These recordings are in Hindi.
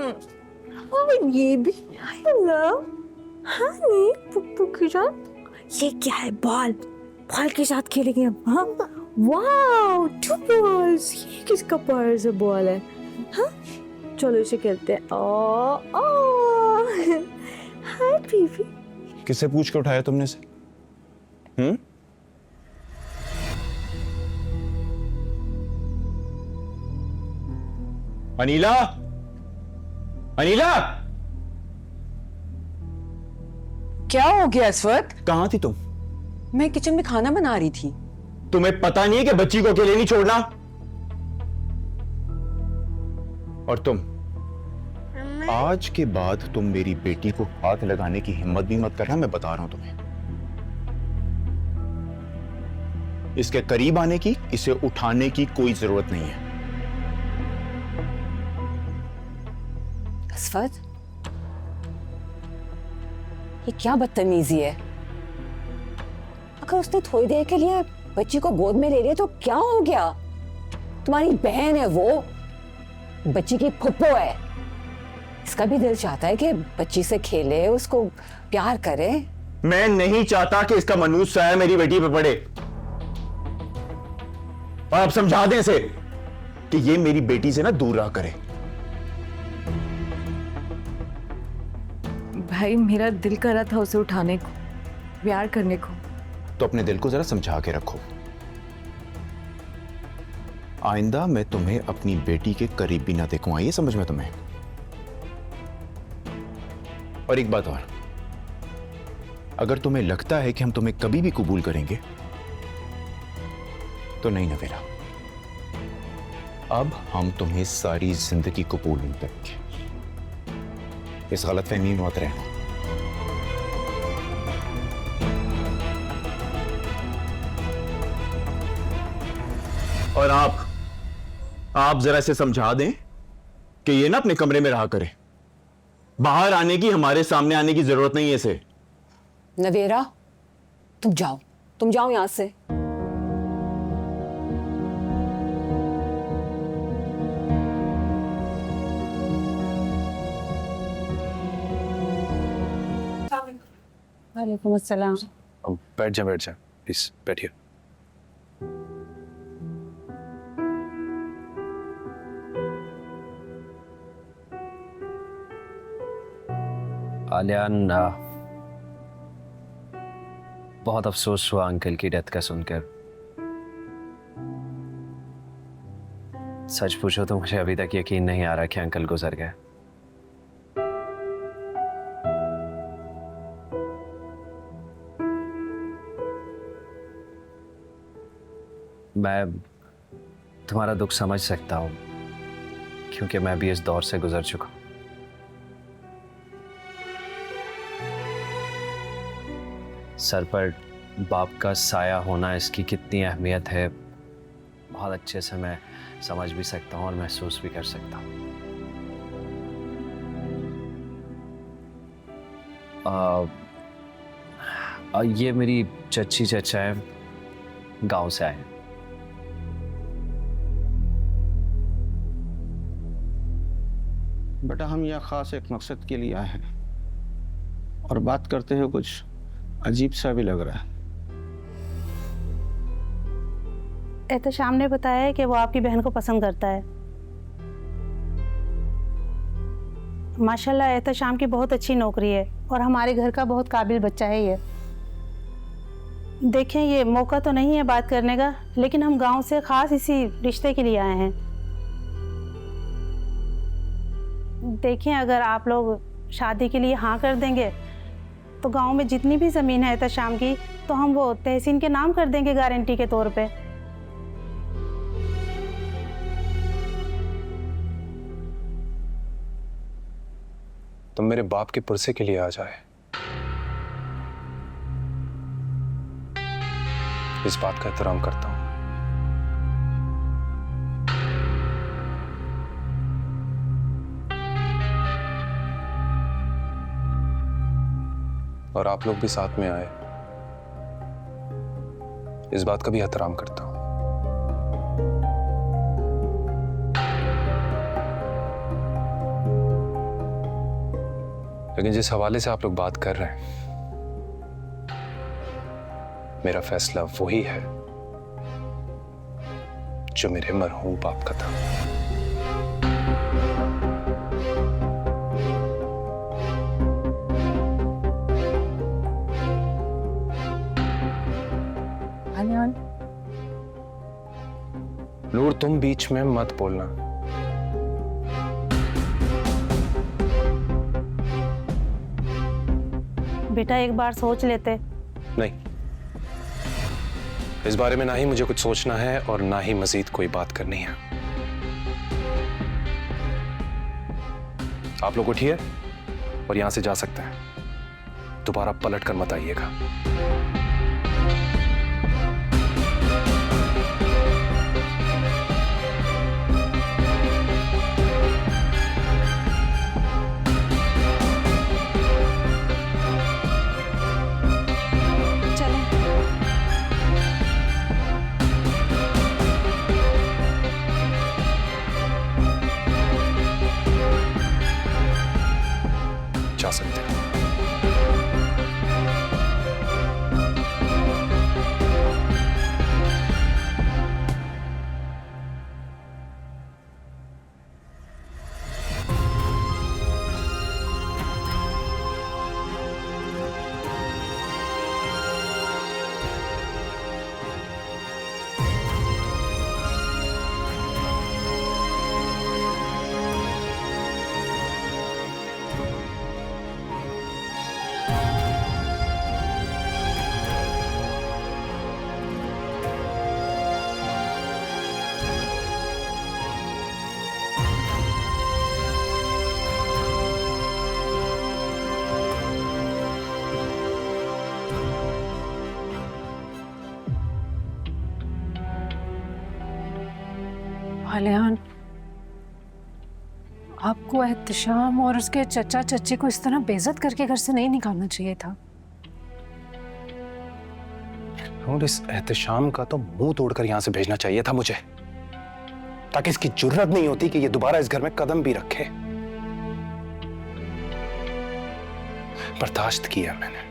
और ये भी हेलो हनी पुप्पू की जान, ये क्या है? बॉल बॉल के साथ खेलेंगे हम। हाँ वाओ, 2 बॉल्स। ये किसका पास से बॉल है? हाँ चलो इसे खेलते हैं। ओ ओ हाय बेबी। किससे पूछ के उठाया तुमने से? अनीला, अनीला, क्या हो गया इस वक्त? कहाँ थी तुम? मैं किचन में खाना बना रही थी। तुम्हें पता नहीं है कि बच्ची को अकेले नहीं छोड़ना? और तुम आज के बाद तुम मेरी बेटी को हाथ लगाने की हिम्मत भी मत करना, मैं बता रहा हूं तुम्हें। इसके करीब आने की, इसे उठाने की कोई जरूरत नहीं है। असफत, ये क्या बदतमीजी है? अगर उसने थोड़ी देर के लिए बच्ची को गोद में ले लिया तो क्या हो गया? तुम्हारी बहन है वो, बच्ची की फुप्पो है। इसका भी दिल चाहता है कि बच्ची से खेले, उसको प्यार करे। मैं नहीं चाहता कि इसका मनूस साया मेरी बेटी पे पड़े। और आप समझा दें इसे कि ये मेरी बेटी से ना दूर रहा करे। भाई मेरा दिल कर रहा था उसे उठाने को, प्यार करने को। तो अपने दिल को जरा समझा के रखो। आइंदा मैं तुम्हें अपनी बेटी के करीब भी ना देखूं, ये समझ में तुम्हें। और एक बात और, अगर तुम्हें लगता है कि हम तुम्हें कभी भी कबूल करेंगे तो नहीं नवेरा, अब हम तुम्हें सारी जिंदगी कबूल नहीं करेंगे। इस गलतफहमी में मत रहना। और आप जरा इसे समझा दें कि ये ना अपने कमरे में रहा करे। बाहर आने की, हमारे सामने आने की जरूरत नहीं है इसे। नवेरा, तुम जाओ यहां से। वालेकुम अस्सलाम। बैठ जा प्लीज, बैठिए। आलियान, बहुत अफसोस हुआ अंकल की डेथ का सुनकर। सच पूछो तो मुझे अभी तक यकीन नहीं आ रहा कि अंकल गुजर गए। मैं तुम्हारा दुख समझ सकता हूं क्योंकि मैं भी इस दौर से गुजर चुका हूं। सर पर बाप का साया होना, इसकी कितनी अहमियत है, बहुत अच्छे से मैं समझ भी सकता हूं और महसूस भी कर सकता हूं। ये मेरी चच्ची चचा है, गांव से आए। बेटा हम यहाँ खास एक मकसद के लिए आए हैं और बात करते हुए कुछ अजीब सा भी लग रहा है। एहतशाम ने बताया है कि वो आपकी बहन को पसंद करता है। माशाल्लाह एहतशाम की बहुत अच्छी नौकरी है और हमारे घर का बहुत काबिल बच्चा है ये। देखें, ये मौका तो नहीं है बात करने का, लेकिन हम गांव से खास इसी रिश्ते के लिए आए हैं। देखें, अगर आप लोग शादी के लिए हाँ कर देंगे तो गांव में जितनी भी ज़मीन है एहतशाम की, तो हम वो तहसीन के नाम कर देंगे गारंटी के तौर पे। तुम मेरे बाप के पुरसे के लिए आ जाए, इस बात का एहतराम करता हूं। और आप लोग भी साथ में आए, इस बात का भी एहतराम करता हूं। लेकिन जिस हवाले से आप लोग बात कर रहे हैं, मेरा फैसला वही है जो मेरे मरहूम बाप का था। आलियान, नूर तुम बीच में मत बोलना। बेटा एक बार सोच लेते। नहीं, इस बारे में ना ही मुझे कुछ सोचना है और ना ही मजीद कोई बात करनी है। आप लोग उठिए और यहां से जा सकते हैं। दोबारा पलट कर मत आइएगा। जा सकते हैं। आलियान, आपको एहतशाम और उसके चचा चच्ची को इस तरह बेइज्जत करके घर से नहीं निकालना चाहिए था। और इस एहतशाम का तो मुंह तोड़कर यहां से भेजना चाहिए था मुझे, ताकि इसकी जुर्रत नहीं होती कि ये दोबारा इस घर में कदम भी रखे। बर्दाश्त किया मैंने,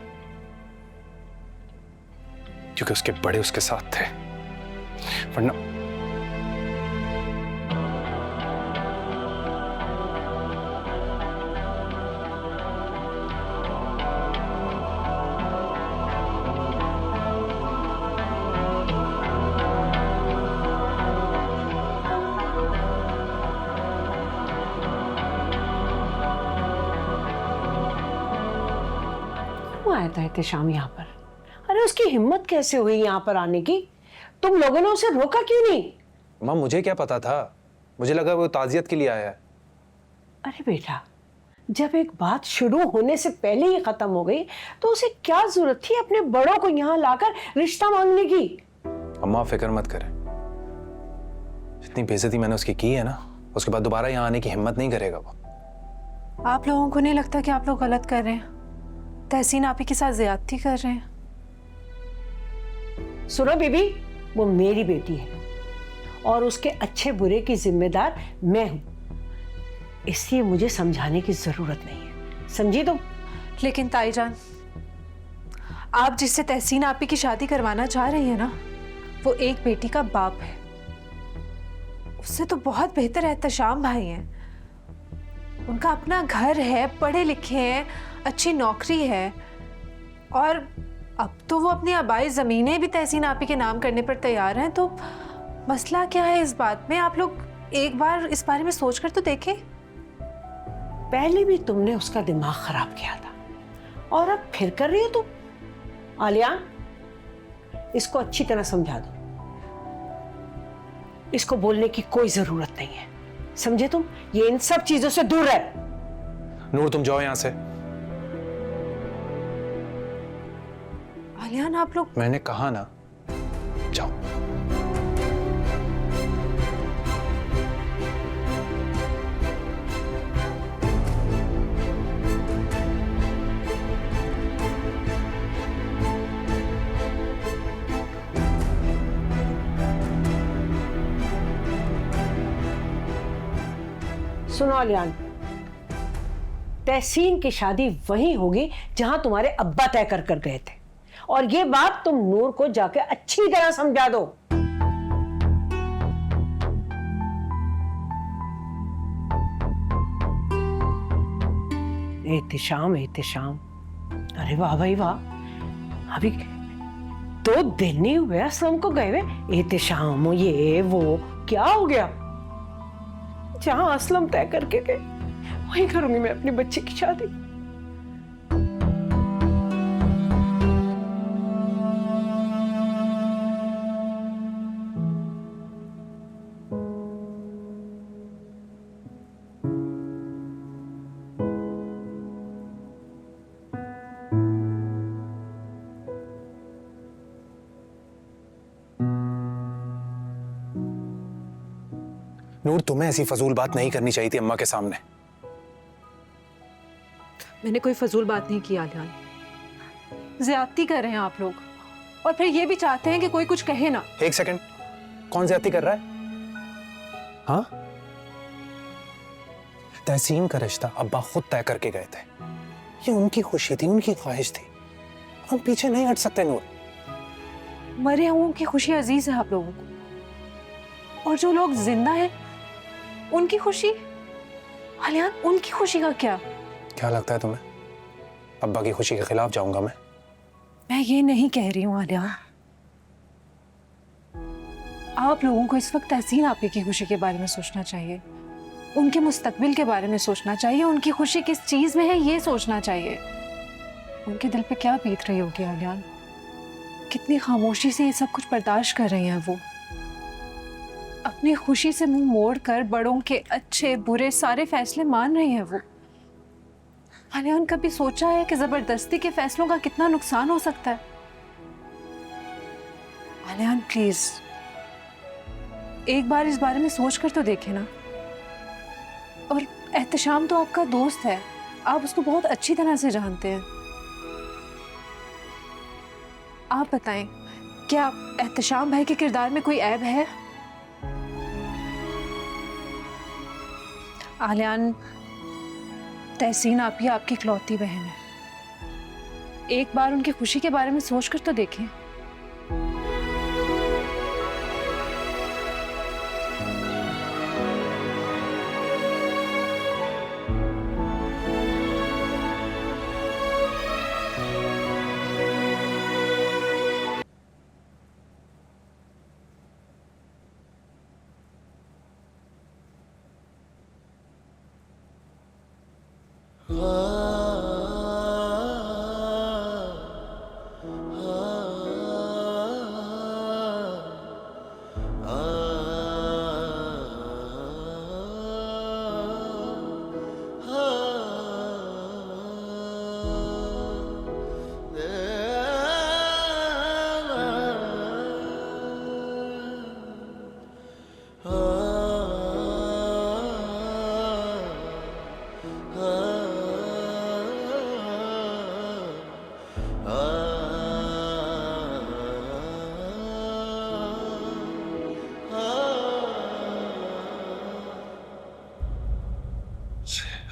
क्योंकि उसके बड़े उसके साथ थे, वरना आया था एहतशाम यहाँ पर? अरे उसकी हिम्मत कैसे हुई यहाँ पर आने की? तुम लोगों ने उसे रोका क्यों नहीं? मां, मुझे क्या पता था, मुझे लगा वो ताजियत के लिए आया है। अरे बेटा, जब एक बात शुरू होने से पहले ही खत्म हो गई तो उसे क्या जरूरत थी अपने बड़ों को यहाँ लाकर रिश्ता मांगने की? अम्मा फिक्र मत करें, जितनी बेइज्जती मैंने उसकी की है ना, उसके बाद दोबारा यहाँ आने की हिम्मत नहीं करेगा वो। आप लोगों को नहीं लगता कि आप लोग गलत कर रहे हैं? तहसीन आप ही के साथ ज्यादती कर रहे हैं। सुनो बीबी, वो मेरी बेटी है और उसके अच्छे बुरे की जिम्मेदार मैं हूं, इसलिए मुझे समझाने की जरूरत नहीं है, समझी तुम? लेकिन ताईजान, आप जिससे तहसीन आपी की शादी करवाना चाह रही है ना, वो एक बेटी का बाप है। उससे तो बहुत बेहतर एहतशाम भाई हैं। उनका अपना घर है, पढ़े लिखे हैं, अच्छी नौकरी है, और अब तो वो अपनी आबाई ज़मीनें भी तहसीन आपी के नाम करने पर तैयार हैं। तो मसला क्या है इस बात में? आप लोग एक बार इस बारे में सोच कर तो देखें। पहले भी तुमने उसका दिमाग खराब किया था और अब फिर कर रही हो तुम। आलियान, इसको अच्छी तरह समझा दो, इसको बोलने की कोई जरूरत नहीं है, समझे तुम? ये इन सब चीजों से दूर रहे। नूर, तुम जाओ यहां से। आलियान, आप लोग, मैंने कहा ना, जाओ। सुनो आलियान, तहसीन की शादी वहीं होगी जहां तुम्हारे अब्बा तय कर कर गए थे, और ये बात तुम नूर को जाके अच्छी तरह समझा दो। एहतिशाम एहतिशाम, अरे वाह भाई वाह, अभी 2 दिन नहीं हुए असलम को गए हुए, एहतिशाम ये वो क्या हो गया? जहां असलम तय करके गए वहीं करूंगी मैं अपनी बच्ची की शादी। नूर, तुम्हें ऐसी फजूल बात नहीं करनी चाहिए थी अम्मा के सामने। मैंने कोई फजूल बात नहीं की आलियान। ज्यादती कर रहे हैं आप लोग, और फिर ये भी चाहते हैं कि कोई कुछ कहे ना। एक सेकंड, कौन ज्यादती कर रहा है? हाँ, तहसीन का रिश्ता अब्बा खुद तय करके गए थे। ये उनकी खुशी थी, उनकी ख्वाहिश थी, हम पीछे नहीं हट सकते नूर। मरे हुओं की खुशी अजीज है आप लोगों को, और जो लोग जिंदा हैं उनकी खुशी, आलियान उनकी खुशी का क्या? क्या लगता है तुम्हें अब्बा की खुशी के खिलाफ जाऊंगा मैं? मैं ये नहीं कह रही हूँ आलिया। आप लोगों को इस वक्त तहसीन आपी की खुशी के बारे में सोचना चाहिए, उनके मुस्तकबिल के बारे में सोचना चाहिए, उनकी खुशी किस चीज में है ये सोचना चाहिए। उनके दिल पे क्या बीत रही होगी आलियान, कितनी खामोशी से ये सब कुछ बर्दाश्त कर रही हैं वो। अपनी खुशी से मुंह मोड़कर बड़ों के अच्छे बुरे सारे फैसले मान रही हैं वो। आलियान, कभी सोचा है कि जबरदस्ती के फैसलों का कितना नुकसान हो सकता है? आलियान प्लीज एक बार इस बारे में सोच कर तो देखें ना। और एहतशाम तो आपका दोस्त है, आप उसको बहुत अच्छी तरह से जानते हैं। आप बताएं, क्या एहतशाम भाई के किरदार में कोई ऐब है? आलियान, तहसीन आप ही आपकी इकलौती बहन है, एक बार उनकी खुशी के बारे में सोचकर तो देखें।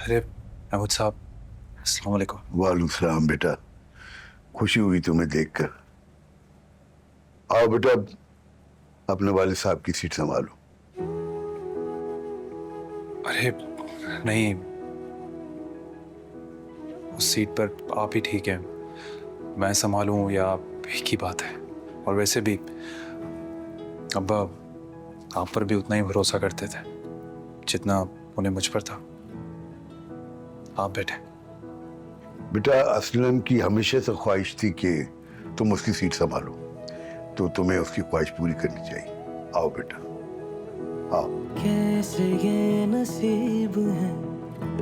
अरे महमूद साहब, अस्सलाम वालेकुम। वालेकुम सलाम बेटा, खुशी हुई तुम्हें देखकर। आओ बेटा, अपने वालिद साहब की सीट संभालो। अरे नहीं, उस सीट पर आप ही ठीक हैं, मैं संभालूं या आप, एक ही बात है। और वैसे भी अब्बा आप पर भी उतना ही भरोसा करते थे जितना उन्हें मुझ पर था। आप बैठे। बेटा, असलम की हमेशा से ख्वाहिश थी कि तुम उसकी सीट संभालो, तो तुम्हें उसकी ख्वाहिश पूरी करनी चाहिए। आओ बेटा, आओ। कैसे ये नसीब है,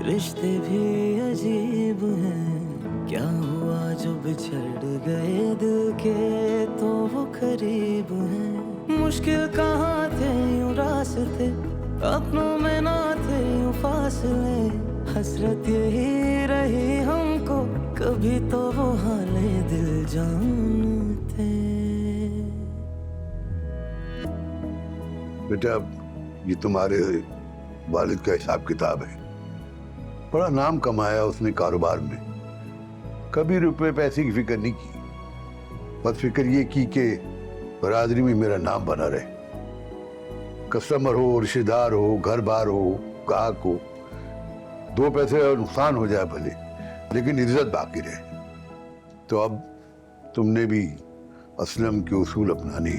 रिश्ते भी अजीब हैं, क्या हुआ जो बिछड़ गए दिल के तो वो करीब हैं। मुश्किल कहाँ थे यूं रास्ते, अपनों में ना थे यूं फासले, हसरत यही रही हमको, कभी तो वो हाले दिल जानते। बेटा, ये तुम्हारे वालिद का हिसाब किताब है। बड़ा नाम कमाया उसने कारोबार में, कभी रुपए पैसे की फिक्र नहीं की। बस फिक्र ये की कि बरादरी में मेरा नाम बना रहे। कस्टमर हो, रिश्तेदार हो, घर बार हो, ग्राहक हो, 2 पैसे और नुकसान हो जाए भले, लेकिन इज्जत बाकी रहे। तो अब तुमने भी असलम के उसूल अपनाने